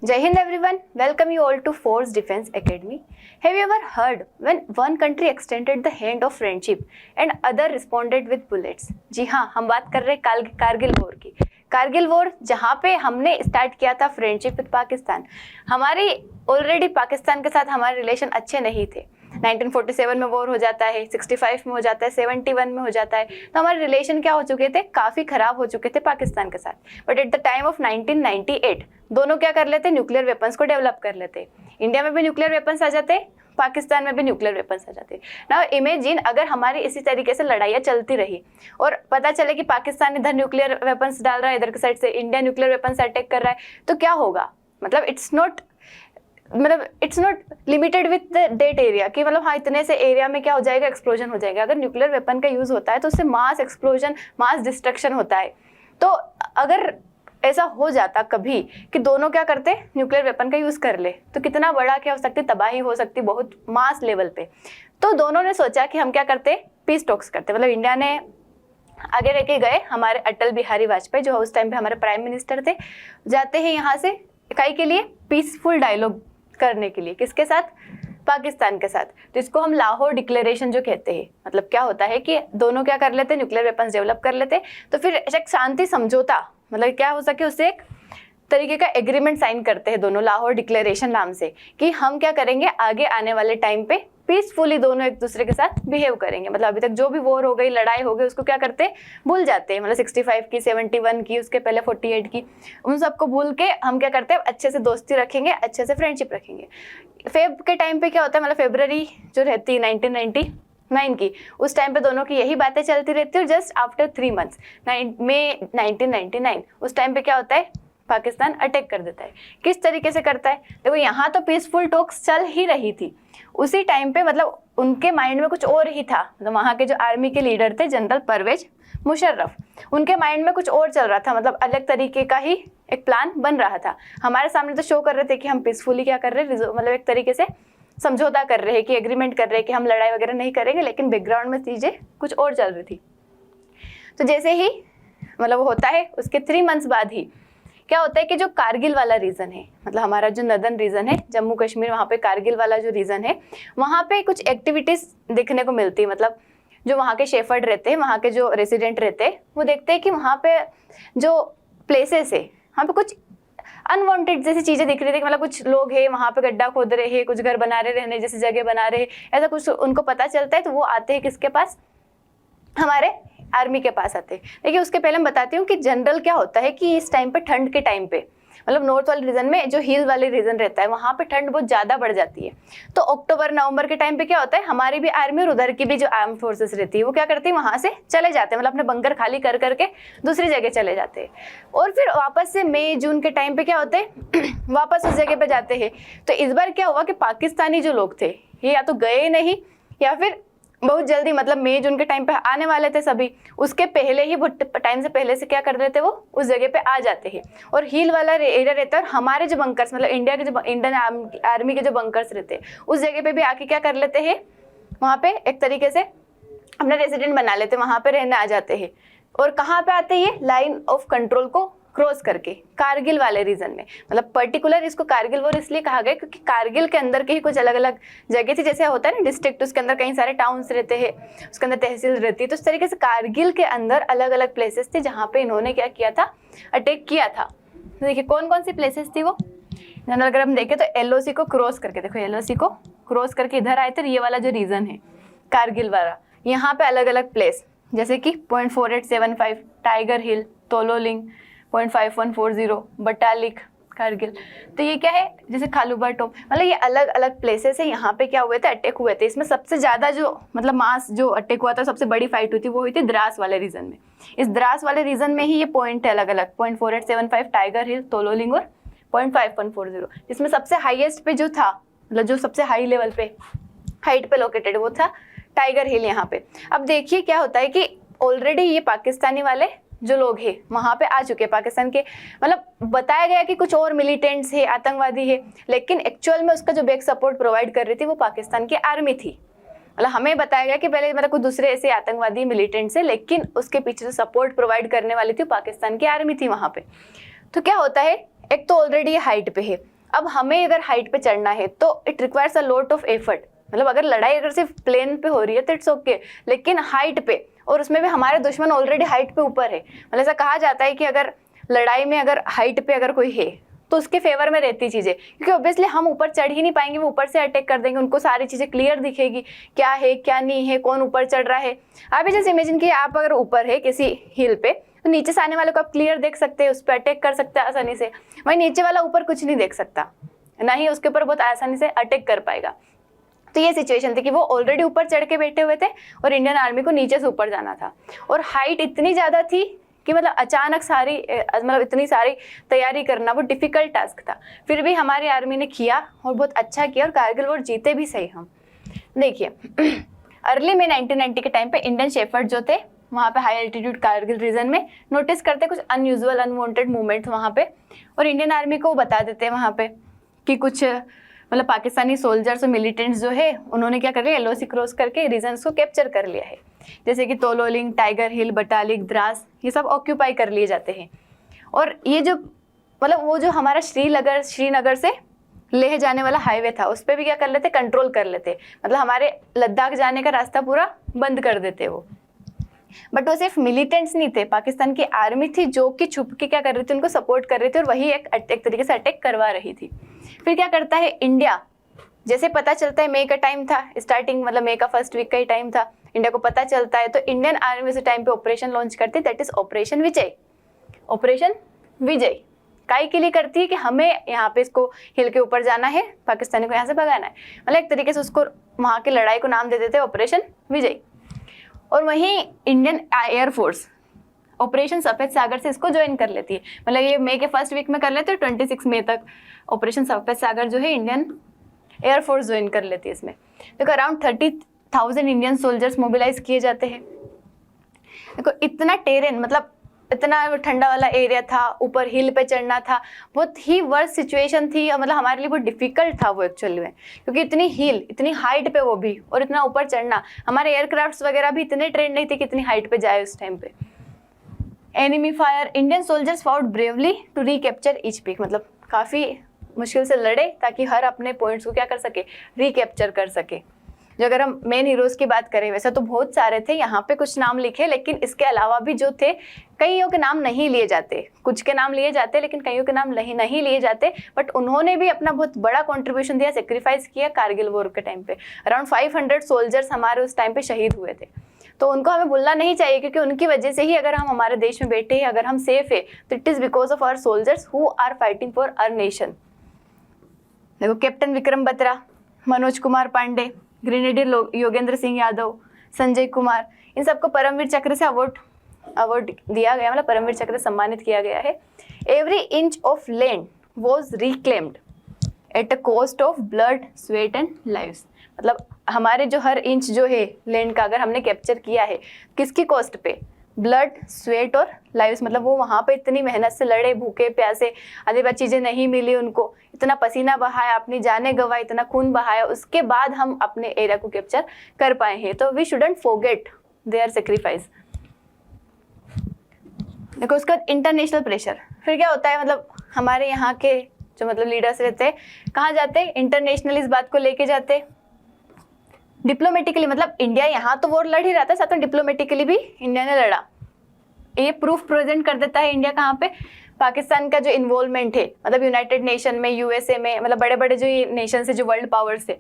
Jai Hind everyone, welcome you all to Force Defense Academy. Have you ever heard when one country extended the hand of friendship and other responded with bullets? जी हाँ, हम बात कर रहे हैं Kargil war की। Kargil war जहाँ पे हमने स्टार्ट किया था फ्रेंडशिप विद पाकिस्तान। हमारी ऑलरेडी पाकिस्तान के साथ हमारे रिलेशन अच्छे नहीं थे। 1947 में वॉर हो जाता है, 65 में हो जाता है, 71 में हो जाता है, तो हमारे रिलेशन क्या हो चुके थे, काफ़ी ख़राब हो चुके थे पाकिस्तान के साथ। But at the time of 1998 दोनों क्या कर लेते, न्यूक्लियर वेपन्स को डेवलप कर लेते। इंडिया में भी न्यूक्लियर वेपन्स आ जाते, पाकिस्तान में भी न्यूक्लियर वेपन्स आ जाते। नाउ इमेजिन अगर हमारी इसी तरीके से लड़ाइयाँ चलती रही और पता चले कि पाकिस्तान इधर न्यूक्लियर वेपन्स डाल रहा है, इधर की साइड से इंडिया न्यूक्लियर वेपन्स अटैक कर रहा है, तो क्या होगा? मतलब it's not limited with that area कि मतलब हाँ इतने से एरिया में क्या हो जाएगा, एक्सप्लोजन हो जाएगा। अगर न्यूक्लियर वेपन का यूज़ होता है तो उससे मास एक्सप्लोजन, मास डिस्ट्रक्शन होता है। तो अगर ऐसा हो जाता कभी कि दोनों क्या करते, न्यूक्लियर वेपन का यूज़ कर ले, तो कितना बड़ा क्या हो सकती, तबाही हो सकती बहुत मास लेवल पे। तो दोनों ने सोचा कि हम क्या करते, पीस टॉक्स करते। मतलब इंडिया ने आगे लेके गए, हमारे अटल बिहारी वाजपेयी जो उस टाइम पे हमारे प्राइम मिनिस्टर थे, जाते हैं यहाँ से इकाई के लिए पीसफुल डायलॉग करने के लिए। किसके साथ? पाकिस्तान के साथ। तो इसको हम लाहौर डिक्लेरेशन जो कहते हैं। मतलब क्या होता है कि दोनों क्या कर लेते, न्यूक्लियर वेपन्स डेवलप कर लेते, तो फिर एक शांति समझौता, मतलब क्या हो सके उससे एक तरीके का एग्रीमेंट साइन करते हैं दोनों, लाहौर डिक्लेरेशन नाम से, कि हम क्या करेंगे आगे आने वाले टाइम पे पीसफुली दोनों एक दूसरे के साथ बिहेव करेंगे। मतलब अभी तक जो भी वॉर हो गई, लड़ाई हो गई, उसको क्या करते, भूल जाते हैं। मतलब 65 की, 71 की, उसके पहले 48 की, उन सबको भूल के हम क्या करते हैं, अच्छे से दोस्ती रखेंगे, अच्छे से फ्रेंडशिप रखेंगे। फेब के टाइम पे क्या होता है, मतलब फरवरी जो रहती है 1999 की, उस टाइम पे दोनों की यही बातें चलती रहती है। और जस्ट आफ्टर 3 मंथ्स मई 1999 उस टाइम पे क्या होता है, पाकिस्तान अटैक कर देता है। किस तरीके से करता है, देखो यहाँ तो पीसफुल टॉक्स चल ही रही थी, उसी टाइम पे मतलब उनके माइंड में कुछ और ही था। मतलब वहाँ के जो आर्मी के लीडर थे जनरल परवेज मुशर्रफ, उनके माइंड में कुछ और चल रहा था। मतलब अलग तरीके का ही एक प्लान बन रहा था। हमारे सामने तो शो कर रहे थे कि हम पीसफुली क्या कर रहे हैं, मतलब एक तरीके से समझौता कर रहे हैं, कि एग्रीमेंट कर रहे हैं कि हम लड़ाई वगैरह नहीं करेंगे, लेकिन बैकग्राउंड में चीज़ें कुछ और चल रही थी। तो जैसे ही मतलब होता है, उसके 3 मंथ्स बाद ही क्या होता है कि जो कारगिल वाला रीजन है, मतलब हमारा जो नदर्न रीजन है, जम्मू कश्मीर, वहाँ पे कारगिल वाला जो रीजन है, वहाँ पे कुछ एक्टिविटीज देखने को मिलती है। मतलब जो वहाँ के शेफर्ड रहते हैं, वहाँ के जो रेसिडेंट रहते हैं, वो देखते हैं कि वहाँ पे जो प्लेसेस है, वहाँ पे कुछ अनवांटेड जैसी चीज़ें दिख रही थी। मतलब कुछ लोग हैं वहाँ पे गड्ढा खोद रहे हैं, कुछ घर बना रहे, रहने जैसी जगह बना रहे, ऐसा कुछ उनको पता चलता है। तो वो आते हैं किसके पास, हमारे आर्मी के पास आते हैं। देखिए उसके पहले मैं बताती हूँ कि जनरल क्या होता है कि इस टाइम पे, ठंड के टाइम पे, मतलब नॉर्थ वाले रीजन में जो हिल वाले रीजन रहता है, वहाँ पे ठंड बहुत ज़्यादा बढ़ जाती है। तो अक्टूबर नवंबर के टाइम पे क्या होता है, हमारी भी आर्मी और उधर की भी जो आर्म फोर्सेस रहती है, वो क्या करती है, वहाँ से चले जाते हैं। मतलब अपने बंकर खाली कर करके दूसरी जगह चले जाते हैं। और फिर वापस से मई जून के टाइम पे क्या होते हैं वापस उस जगह पे जाते हैं। तो इस बार क्या हुआ कि पाकिस्तानी जो लोग थे, ये या तो गए नहीं, या फिर बहुत जल्दी, मतलब मई जून के टाइम पे आने वाले थे सभी, उसके पहले ही, बहुत टाइम से पहले से क्या कर रहे थे, वो उस जगह पे आ जाते हैं। और हिल वाला एरिया रहता है, और हमारे जो बंकर्स, मतलब इंडिया के जो इंडियन आर्मी के जो बंकर्स रहते हैं, उस जगह पे भी आके क्या कर लेते हैं, वहाँ पे एक तरीके से अपना रेसिडेंट बना लेते हैं, वहाँ पे रहने आ जाते हैं। और कहाँ पे आते हैं, ये लाइन ऑफ कंट्रोल को क्रॉस करके, कारगिल वाले रीजन में। मतलब पर्टिकुलर इसको कारगिल वॉर इसलिए कहा गया क्योंकि कारगिल के अंदर के ही कुछ अलग अलग जगह थी। जैसे होता है ना डिस्ट्रिक्ट, उसके अंदर कई सारे टाउन्स रहते हैं, उसके अंदर तहसील रहती है। तो इस तरीके से कारगिल के अंदर अलग अलग प्लेसेस थे जहाँ पे इन्होंने क्या किया था, अटैक किया था। तो देखिए कौन कौन सी प्लेसेस थी वो जनरल, अगर हम देखें तो LOC को क्रॉस करके, देखो LOC को क्रॉस करके इधर आए थे। ये वाला जो रीजन है कारगिल वाला, यहाँ पे अलग अलग प्लेस, जैसे कि 0.4875 टाइगर हिल, तोलोलिंग, 0.5140 बटालिक, कारगिल। तो ये क्या है, जैसे खालूबा टॉप, मतलब ये अलग अलग प्लेसेस है। यहाँ पे क्या हुए थे, अटैक हुए थे। इसमें सबसे ज़्यादा जो मतलब मास जो अटैक हुआ था, सबसे बड़ी फाइट हुई थी, वो हुई थी द्रास वाले रीजन में। इस द्रास वाले रीजन में ही ये पॉइंट है अलग अलग, 0.4875 टाइगर हिल, तोलोलिंग और 0.5140, जिसमें सबसे हाईएस्ट पे जो था, मतलब जो सबसे हाई लेवल पे हाइट पे लोकेटेड, वो था टाइगर हिल यहाँ पे। अब देखिए क्या होता है कि ऑलरेडी ये पाकिस्तानी वाले जो लोग हैं वहाँ पे आ चुके हैं, पाकिस्तान के, मतलब बताया गया कि कुछ और मिलिटेंट्स है, आतंकवादी है, लेकिन एक्चुअल में उसका जो बैक सपोर्ट प्रोवाइड कर रही थी वो पाकिस्तान की आर्मी थी। मतलब हमें बताया गया कि पहले मतलब कुछ दूसरे ऐसे आतंकवादी मिलिटेंट्स है, लेकिन उसके पीछे जो सपोर्ट प्रोवाइड करने वाली थी पाकिस्तान की आर्मी थी वहाँ पे। तो क्या होता है, एक तो ऑलरेडी ये हाइट पे है, अब हमें अगर हाइट पे चढ़ना है तो it requires a lot of effort. मतलब अगर लड़ाई अगर सिर्फ प्लेन पे हो रही है तो इट्स ओके, लेकिन हाइट पे, और उसमें भी हमारे दुश्मन ऑलरेडी हाइट पे ऊपर है। मतलब ऐसा कहा जाता है कि अगर लड़ाई में अगर हाइट पे अगर कोई है तो उसके फेवर में रहती चीजें, क्योंकि ऑब्वियसली हम ऊपर चढ़ ही नहीं पाएंगे, वो ऊपर से अटैक कर देंगे, उनको सारी चीजें क्लियर दिखेगी क्या है क्या नहीं है, कौन ऊपर चढ़ रहा है। आप जैसे इमेजिन कि आप अगर ऊपर है किसी हिल पे तो नीचे से आने वाले को आप क्लियर देख सकते हैं, उस पर अटैक कर सकते हैं आसानी से। वहीं नीचे वाला ऊपर कुछ नहीं देख सकता, ना ही उसके ऊपर बहुत आसानी से अटैक कर पाएगा। तो ये सिचुएशन थी कि वो ऑलरेडी ऊपर चढ़ के बैठे हुए थे और इंडियन आर्मी को नीचे से ऊपर जाना था, और हाइट इतनी ज़्यादा थी कि मतलब अचानक सारी मतलब इतनी सारी तैयारी करना वो डिफिकल्ट टास्क था। फिर भी हमारी आर्मी ने किया और बहुत अच्छा किया, और कारगिल वॉर जीते भी सही हम। देखिए अर्ली में 1990 के टाइम पे इंडियन शेफर्ड जो थे वहाँ पे हाई एल्टीट्यूड कारगिल रीजन में नोटिस करते कुछ अनयूजुअल अनवांटेड मूवमेंट वहाँ पे, और इंडियन आर्मी को बता देते वहाँ पे कि कुछ मतलब पाकिस्तानी सोल्जर्स और मिलिटेंट्स जो है उन्होंने क्या कर लिया, एलओसी क्रॉस करके रीजन्स को कैप्चर कर लिया है, जैसे कि तोलोलिंग, टाइगर हिल, बटालिक, द्रास, ये सब ऑक्यूपाई कर लिए जाते हैं। और ये जो मतलब वो जो हमारा श्रीनगर से लेह जाने वाला हाईवे था उस पर भी क्या कर लेते, कंट्रोल कर लेते, मतलब हमारे लद्दाख जाने का रास्ता पूरा बंद कर देते वो। बट वो सिर्फ मिलिटेंट्स नहीं थे, पाकिस्तान की आर्मी थी जो कि छुप के क्या कर रही थी, उनको सपोर्ट कर रही थी, और वही एक तरीके से अटैक करवा रही थी। फिर क्या करता है इंडिया, जैसे पता चलता है, मई का टाइम था स्टार्टिंग, मतलब मई का फर्स्ट वीक का ही टाइम था, इंडिया को पता चलता है तो इंडियन आर्मी उस टाइम पे ऑपरेशन लॉन्च करती है, that is operation Vijay. Operation Vijay काई के लिए करती है कि हमें यहाँ पे इसको हिल के ऊपर जाना है, पाकिस्तानी को यहाँ से भगाना है, मतलब एक तरीके से उसको वहाँ की लड़ाई को नाम दे देते हैं ऑपरेशन विजय। और वहीं इंडियन एयरफोर्स ऑपरेशन सफ़ेद सागर से इसको ज्वाइन कर लेती है, मतलब ये मई के फर्स्ट वीक में कर लेते हैं, 26 मई तक ऑपरेशन सफ़ेद सागर जो है इंडियन एयरफोर्स ज्वाइन कर लेती है इसमें। देखो अराउंड 30,000 इंडियन सोल्जर्स मोबिलाइज किए जाते हैं। देखो इतना टेरेन, मतलब इतना ठंडा वाला एरिया था, ऊपर हिल पे चढ़ना था, बहुत ही वर्स्ट सिचुएशन थी, मतलब हमारे लिए बहुत डिफिकल्ट था वो एक्चुअली में, क्योंकि इतनी हिल, इतनी हाइट पे वो भी, और इतना ऊपर चढ़ना, हमारे एयरक्राफ्ट्स वगैरह भी इतने ट्रेंड नहीं थे कि इतनी हाइट पे जाए उस टाइम पे। Enemy fire, Indian soldiers fought bravely to recapture each peak, मतलब काफ़ी मुश्किल से लड़े ताकि हर अपने पॉइंट्स को क्या कर सके, रिकैप्चर कर सके। जो अगर हम मेन हीरोज़ की बात करें, वैसे तो बहुत सारे थे, यहाँ पे कुछ नाम लिखे, लेकिन इसके अलावा भी जो थे कईयों के नाम नहीं लिए जाते, कुछ के नाम लिए जाते लेकिन कईयों के नाम नहीं लिए जाते। बट उन्होंने भी अपना बहुत बड़ा कंट्रीब्यूशन दिया, सेक्रीफाइस किया कारगिल वॉर के टाइम पे। अराउंड 500 सोल्जर्स हमारे उस टाइम पे शहीद हुए थे, तो उनको हमें भूलना नहीं चाहिए, क्योंकि उनकी वजह से ही अगर हम हमारे देश में बैठे हैं, अगर हम सेफ है, तो it is because of our soldiers who are fighting for our nation. देखो कैप्टन विक्रम बत्रा, मनोज कुमार पांडे, ग्रेनेडियर योगेंद्र सिंह यादव, संजय कुमार, इन सबको परमवीर चक्र से अवार्ड दिया गया, मतलब परमवीर चक्र से सम्मानित किया गया है। Every inch of land was reclaimed at a cost of blood, sweat and lives, मतलब हमारे जो हर इंच जो है लैंड का अगर हमने कैप्चर किया है, किसकी कॉस्ट पे, ब्लड, स्वेट और लाइव्स, मतलब वो वहाँ पे इतनी मेहनत से लड़े, भूखे प्यासे, आधी बात चीज़ें नहीं मिली उनको, इतना पसीना बहाया, अपनी जानें गंवाई, इतना खून बहाया, उसके बाद हम अपने एरिया को कैप्चर कर पाए हैं। तो we shouldn't forget their sacrifice. देखो उसके बाद इंटरनेशनल प्रेशर, फिर क्या होता है, मतलब हमारे यहाँ के जो मतलब लीडर्स रहते हैं कहाँ जाते हैं, इंटरनेशनल इस बात को लेके जाते, डिप्लोमेटिकली, मतलब इंडिया यहाँ तो वॉर लड़ ही रहा था, साथ में डिप्लोमेटिकली भी इंडिया ने लड़ा। ये प्रूफ प्रेजेंट कर देता है इंडिया कहाँ पे, पाकिस्तान का जो इन्वॉल्वमेंट है, मतलब यूनाइटेड नेशन में, यूएसए में, मतलब बड़े बड़े जो नेशन है, जो वर्ल्ड पावर्स है,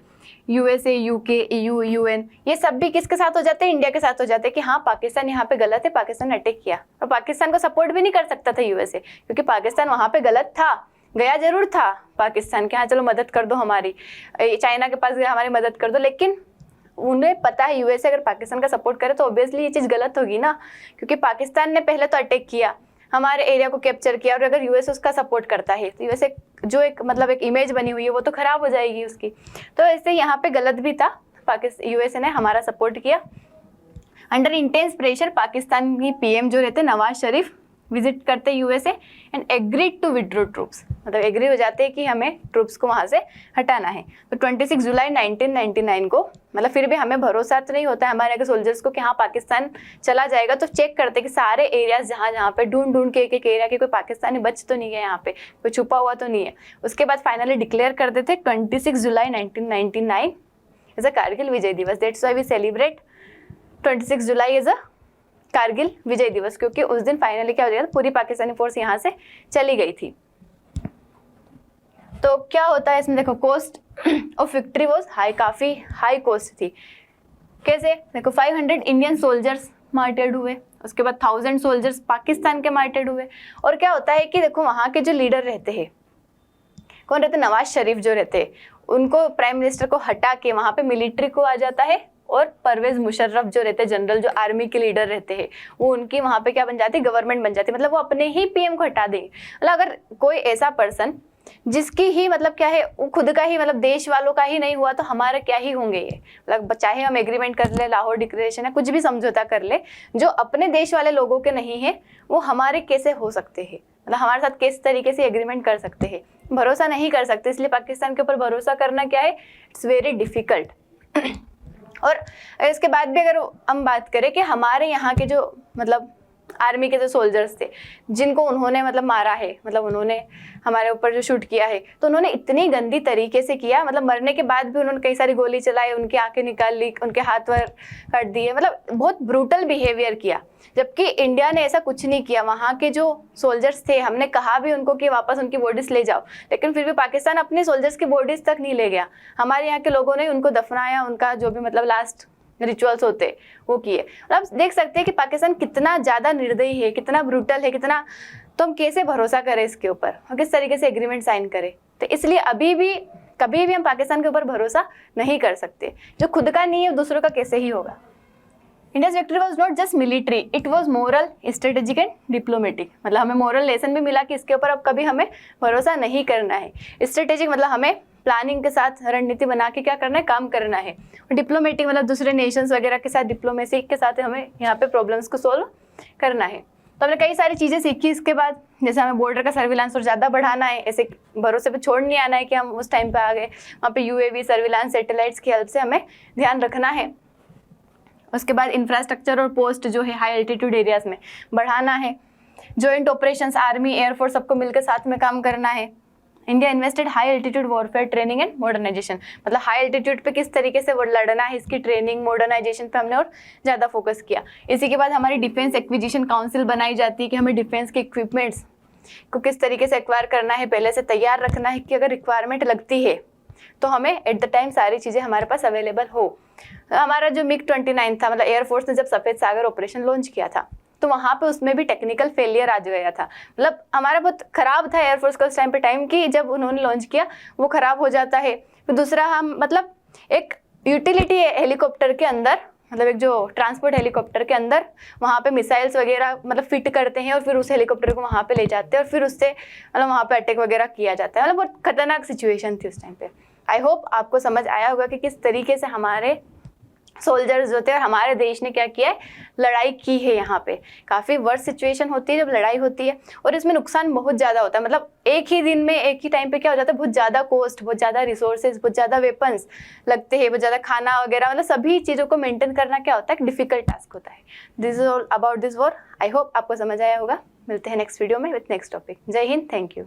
यूएसए, यूके, ईयू, यूएन, ये सब भी किसके साथ हो जाते हैं, इंडिया के साथ हो जाते हैं कि हाँ पाकिस्तान यहाँ पे गलत है, पाकिस्तान ने अटैक किया। और पाकिस्तान को सपोर्ट भी नहीं कर सकता था यूएसए, क्योंकि पाकिस्तान वहाँ पे गलत था, गया जरूर था पाकिस्तान के, हाँ चलो मदद कर दो हमारी, चाइना के पास गया हमारी मदद कर दो, लेकिन उन्हें पता है यूएसए अगर पाकिस्तान का सपोर्ट करे तो ऑब्वियसली ये चीज़ गलत होगी ना, क्योंकि पाकिस्तान ने पहले तो अटैक किया, हमारे एरिया को कैप्चर किया, और अगर यूएसए उसका सपोर्ट करता है तो यूएसए जो एक मतलब एक इमेज बनी हुई है वो तो खराब हो जाएगी उसकी। तो ऐसे यहाँ पे गलत भी था, यूएसए ने हमारा सपोर्ट किया। अंडर इंटेंस प्रेशर पाकिस्तान की पीएम जो रहते नवाज शरीफ, विजिट करते USA and agreed to withdraw troops, मतलब एग्री हो जाते हैं कि हमें ट्रूप्स को वहाँ से हटाना है। तो 26 जुलाई 1999 को, मतलब फिर भी हमें भरोसा तो नहीं होता है हमारे यहाँ के सोल्जर्स को कि हाँ पाकिस्तान चला जाएगा, तो चेक करते कि सारे एरियाज जहाँ पे ढूंढ के एक एरिया के कोई पाकिस्तानी बच तो नहीं है, यहाँ पे कोई छुपा हुआ तो नहीं है। उसके बाद फाइनली डिक्लेयर कर देते 26 जुलाई 1999 as a Kargil Vijay Diwas. That's why we celebrate 26 July as a Kargil Vijay Diwas, क्योंकि उस दिन फाइनली क्या हो जाएगा, पूरी पाकिस्तानी फोर्स यहाँ से चली गई थी। तो क्या होता है इसमें, देखो cost of victory was high, काफी हाई कॉस्ट थी। कैसे, देखो 500 इंडियन सोल्जर्स मार्टर्ड हुए, उसके बाद 1000 सोल्जर्स पाकिस्तान के मार्टर्ड हुए। और क्या होता है कि देखो वहाँ के जो लीडर रहते हैं, कौन रहते, नवाज शरीफ जो रहते हैं, उनको प्राइम मिनिस्टर को हटा के वहाँ पे मिलिट्री को आ जाता है, और परवेज मुशर्रफ जो रहते हैं जनरल, जो आर्मी के लीडर रहते हैं, वो उनकी वहाँ पे क्या बन जाती है, गवर्नमेंट बन जाती है। मतलब वो अपने ही पीएम को हटा देंगे। मतलब अगर कोई ऐसा पर्सन जिसकी ही मतलब क्या है, वो खुद का ही मतलब देश वालों का ही नहीं हुआ, तो हमारे क्या ही होंगे ये। मतलब चाहे हम एग्रीमेंट कर ले, लाहौर डिक्लेरेशन है, कुछ भी समझौता कर ले, जो अपने देश वाले लोगों के नहीं है वो हमारे कैसे हो सकते हैं, मतलब हमारे साथ किस तरीके से एग्रीमेंट कर सकते हैं, भरोसा नहीं कर सकते। इसलिए पाकिस्तान के ऊपर भरोसा करना क्या है, इट्स वेरी डिफिकल्ट। और इसके बाद भी अगर हम बात करें कि हमारे यहाँ के जो मतलब आर्मी के जो सोल्जर्स थे, जिनको उन्होंने मतलब मारा है, मतलब उन्होंने हमारे ऊपर जो शूट किया है, तो उन्होंने इतनी गंदी तरीके से किया, मतलब मरने के बाद भी उन्होंने कई सारी गोली चलाई, उनकी आंखें निकाल ली, उनके हाथ वर काट दिए, मतलब बहुत ब्रूटल बिहेवियर किया। जबकि इंडिया ने ऐसा कुछ नहीं किया। वहाँ के जो सोल्जर्स थे, हमने कहा भी उनको कि वापस उनकी बॉडीज ले जाओ, लेकिन फिर भी पाकिस्तान अपने सोल्जर्स की बॉडीज तक नहीं ले गया। हमारे यहाँ के लोगों ने उनको दफनाया, उनका जो भी मतलब लास्ट रिचुअल्स होते वो किए। मतलब देख सकते हैं कि पाकिस्तान कितना ज़्यादा निर्दयी है, कितना ब्रूटल है, कितना, तो हम कैसे भरोसा करें इसके ऊपर और किस तरीके से एग्रीमेंट साइन करें। तो इसलिए अभी भी कभी भी हम पाकिस्तान के ऊपर भरोसा नहीं कर सकते। जो खुद का नहीं है दूसरों का कैसे ही होगा। India's victory was not just military, it was moral, strategic and diplomatic. मतलब हमें मोरल लेसन भी मिला कि इसके ऊपर अब कभी हमें भरोसा नहीं करना है। स्ट्रेटेजिक मतलब हमें प्लानिंग के साथ रणनीति बना के क्या करना है, काम करना है। और डिप्लोमेटिक मतलब दूसरे नेशंस वगैरह के साथ डिप्लोमेसी के साथ हमें यहाँ पे प्रॉब्लम्स को सोल्व करना है। तो हमने कई सारी चीज़ें सीखी इसके बाद, जैसे हमें बॉर्डर का सर्विलांस और ज़्यादा बढ़ाना है, ऐसे भरोसे पे छोड़ नहीं आना है कि हम उस टाइम पे आ गए। वहाँ पे यूएवी सर्विलांस सैटेलाइट्स की हेल्प से हमें ध्यान रखना है। उसके बाद इंफ्रास्ट्रक्चर और पोस्ट जो है हाई एल्टीट्यूड एरियाज में बढ़ाना है। जॉइंट ऑपरेशंस आर्मी एयरफोर्स सबको मिलकर साथ में काम करना है। India invested high altitude warfare training and modernisation, मतलब हाई एल्टीट्यूड पे किस तरीके से वो लड़ना है, इसकी ट्रेनिंग मॉडर्नाइजेशन पे हमने और ज़्यादा फोकस किया। इसी के बाद हमारी डिफेंस एक्विजिशन काउंसिल बनाई जाती है कि हमें डिफेंस के इक्विपमेंट्स को किस तरीके से एक्वायर करना है, पहले से तैयार रखना है कि अगर रिक्वायरमेंट लगती है तो हमें एट द टाइम सारी चीज़ें हमारे पास अवेलेबल हो। हमारा जो MiG-29 था, मतलब एयरफोर्स ने जब सफ़ेद सागर ऑपरेशन लॉन्च किया था, तो वहाँ पे उसमें भी टेक्निकल फेलियर आ गया था। मतलब हमारा बहुत ख़राब था एयरफोर्स का उस टाइम पे टाइम कि जब उन्होंने लॉन्च किया वो ख़राब हो जाता है। फिर दूसरा, हम मतलब एक यूटिलिटी हेलीकॉप्टर के अंदर, मतलब एक जो ट्रांसपोर्ट हेलीकॉप्टर के अंदर वहाँ पे मिसाइल्स वगैरह मतलब फिट करते हैं और फिर उस हेलीकॉप्टर को वहाँ पे ले जाते हैं और फिर उससे मतलब वहाँ पे अटैक वगैरह किया जाता है। मतलब बहुत खतरनाक सिचुएशन थी उस टाइम पे। आई होप आपको समझ आया होगा कि किस तरीके से हमारे सोल्जर्स जो थे और हमारे देश ने क्या किया है, लड़ाई की है। यहाँ पे काफ़ी वर्स्ट सिचुएशन होती है जब लड़ाई होती है, और इसमें नुकसान बहुत ज़्यादा होता है। मतलब एक ही दिन में एक ही टाइम पे क्या हो जाता है, बहुत ज़्यादा कॉस्ट, बहुत ज़्यादा रिसोर्सेज, बहुत ज़्यादा वेपन्स लगते हैं, बहुत ज़्यादा खाना वगैरह, मतलब सभी चीज़ों को मेंटेन करना क्या होता है, एक डिफिकल्ट टास्क होता है। This is all about this war. I hope आपको समझ आया होगा। मिलते हैं नेक्स्ट वीडियो में विथ नेक्स्ट टॉपिक। जय हिंद, थैंक यू।